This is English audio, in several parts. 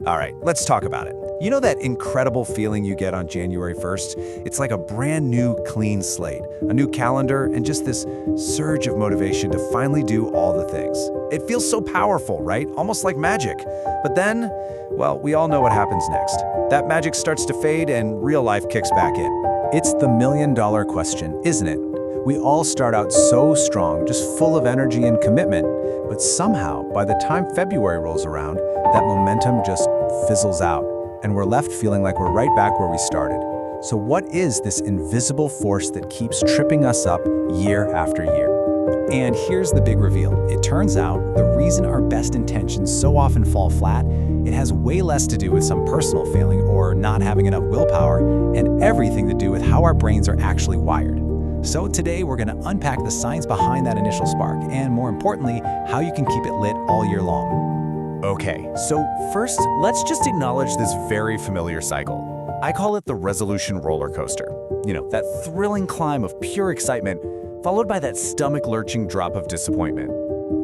All right, let's talk about it. You know that incredible feeling you get on January 1st? It's like a brand new clean slate, a new calendar, and just this surge of motivation to finally do all the things. It feels so powerful, right? Almost like magic. But then, well, we all know what happens next. That magic starts to fade and real life kicks back in. It's the million-dollar question, isn't it? We all start out so strong, just full of energy and commitment, but somehow, by the time February rolls around, that momentum just fizzles out, and we're left feeling like we're right back where we started. So what is this invisible force that keeps tripping us up year after year? And here's the big reveal. It turns out the reason our best intentions so often fall flat, it has way less to do with some personal failing or not having enough willpower, and everything to do with how our brains are actually wired. So today we're going to unpack the science behind that initial spark, and more importantly, how you can keep it lit all year long. Okay, so first, let's just acknowledge this very familiar cycle. I call it the resolution roller coaster. You know, that thrilling climb of pure excitement, followed by that stomach-lurching drop of disappointment.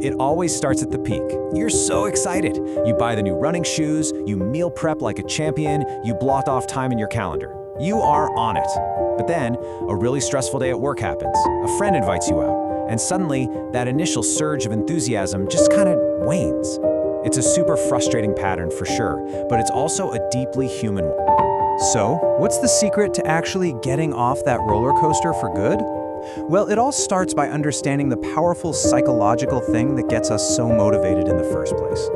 It always starts at the peak. You're so excited. You buy the new running shoes, you meal prep like a champion, you block off time in your calendar. You are on it. But then, a really stressful day at work happens. A friend invites you out, and suddenly, that initial surge of enthusiasm just kind of wanes. It's a super frustrating pattern for sure, but it's also a deeply human one. So, what's the secret to actually getting off that roller coaster for good? Well, it all starts by understanding the powerful psychological thing that gets us so motivated in the first place.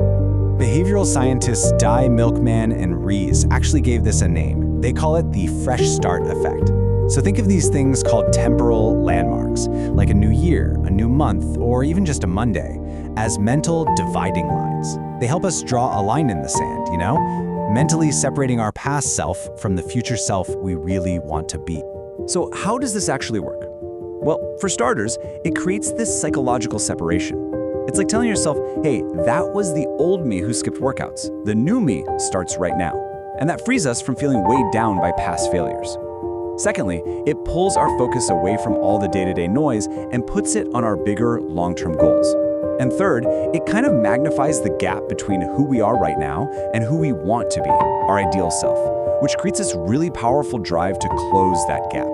Behavioral scientists Di Milkman and Rees actually gave this a name. They call it the fresh start effect. So think of these things called temporal landmarks, like a new year, a new month, or even just a Monday, as mental dividing lines. They help us draw a line in the sand, you know? Mentally separating our past self from the future self we really want to be. So how does this actually work? Well, for starters, it creates this psychological separation. It's like telling yourself, hey, that was the old me who skipped workouts. The new me starts right now. And that frees us from feeling weighed down by past failures. Secondly, it pulls our focus away from all the day-to-day noise and puts it on our bigger, long-term goals. And third, it kind of magnifies the gap between who we are right now and who we want to be, our ideal self, which creates this really powerful drive to close that gap.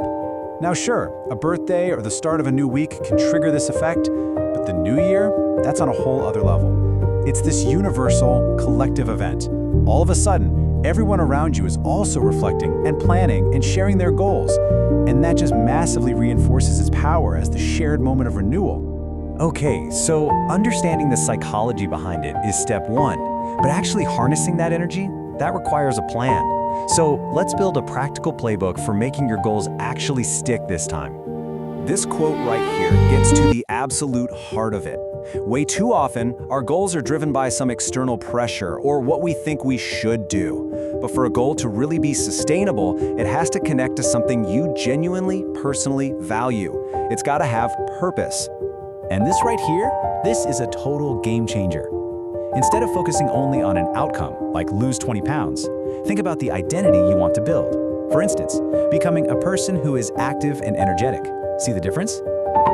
Now sure, a birthday or the start of a new week can trigger this effect, but the new year, that's on a whole other level. It's this universal, collective event. All of a sudden, everyone around you is also reflecting and planning and sharing their goals, and that just massively reinforces its power as the shared moment of renewal. Okay, so understanding the psychology behind it is step one, but actually harnessing that energy, that requires a plan. So let's build a practical playbook for making your goals actually stick this time. This quote right here gets to the absolute heart of it. Way too often, our goals are driven by some external pressure or what we think we should do. But for a goal to really be sustainable, it has to connect to something you genuinely, personally value. It's got to have purpose. And this right here, this is a total game changer. Instead of focusing only on an outcome, like lose 20 pounds, think about the identity you want to build. For instance, becoming a person who is active and energetic. See the difference?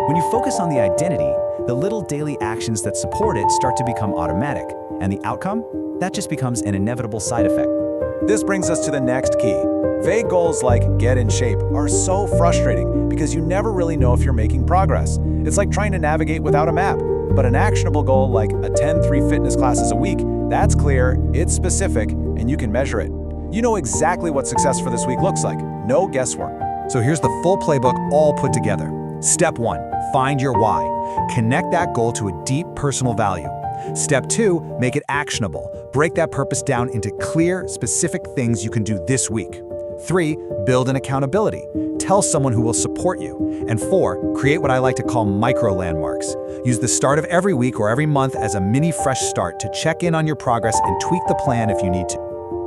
When you focus on the identity, the little daily actions that support it start to become automatic, and the outcome, that just becomes an inevitable side effect. This brings us to the next key. Vague goals like get in shape are so frustrating because you never really know if you're making progress. It's like trying to navigate without a map. But an actionable goal like attend 3 fitness classes a week, that's clear, it's specific, and you can measure it. You know exactly what success for this week looks like. No guesswork. So here's the full playbook all put together. Step 1, find your why. Connect that goal to a deep personal value. Step 2, make it actionable. Break that purpose down into clear, specific things you can do this week. 3, build an accountability. Tell someone who will support you. And 4, create what I like to call micro landmarks. Use the start of every week or every month as a mini fresh start to check in on your progress and tweak the plan if you need to.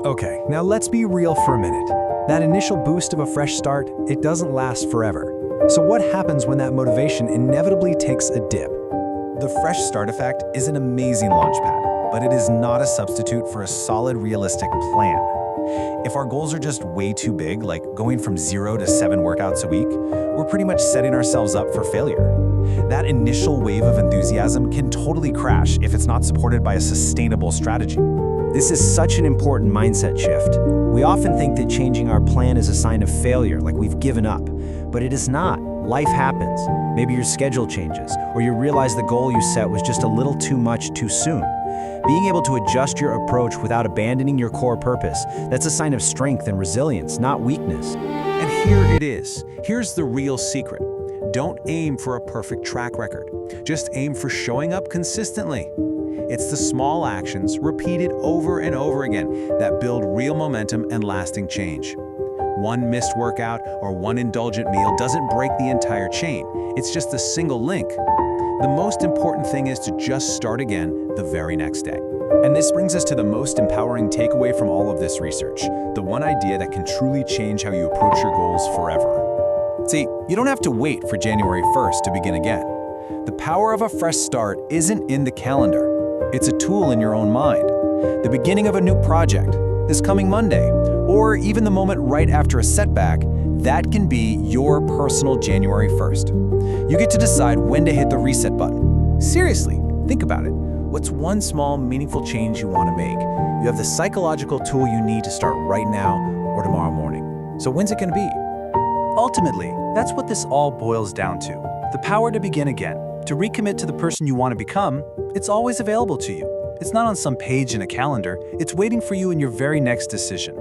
Okay, now let's be real for a minute. That initial boost of a fresh start, it doesn't last forever. So what happens when that motivation inevitably takes a dip? The fresh start effect is an amazing launchpad, but it is not a substitute for a solid, realistic plan. If our goals are just way too big, like going from 0 to 7 workouts a week, we're pretty much setting ourselves up for failure. That initial wave of enthusiasm can totally crash if it's not supported by a sustainable strategy. This is such an important mindset shift. We often think that changing our plan is a sign of failure, like we've given up. But it is not. Life happens. Maybe your schedule changes, or you realize the goal you set was just a little too much too soon. Being able to adjust your approach without abandoning your core purpose, that's a sign of strength and resilience, not weakness. And here it is. Here's the real secret. Don't aim for a perfect track record. Just aim for showing up consistently. It's the small actions, repeated over and over again, that build real momentum and lasting change. One missed workout or one indulgent meal doesn't break the entire chain. It's just a single link. The most important thing is to just start again the very next day. And this brings us to the most empowering takeaway from all of this research, the one idea that can truly change how you approach your goals forever. See, you don't have to wait for January 1st to begin again. The power of a fresh start isn't in the calendar. It's a tool in your own mind. The beginning of a new project, this coming Monday, or even the moment right after a setback, that can be your personal January 1st. You get to decide when to hit the reset button. Seriously, think about it. What's one small, meaningful change you want to make? You have the psychological tool you need to start right now or tomorrow morning. So when's it going to be? Ultimately, that's what this all boils down to. The power to begin again, to recommit to the person you want to become. It's always available to you. It's not on some page in a calendar. It's waiting for you in your very next decision.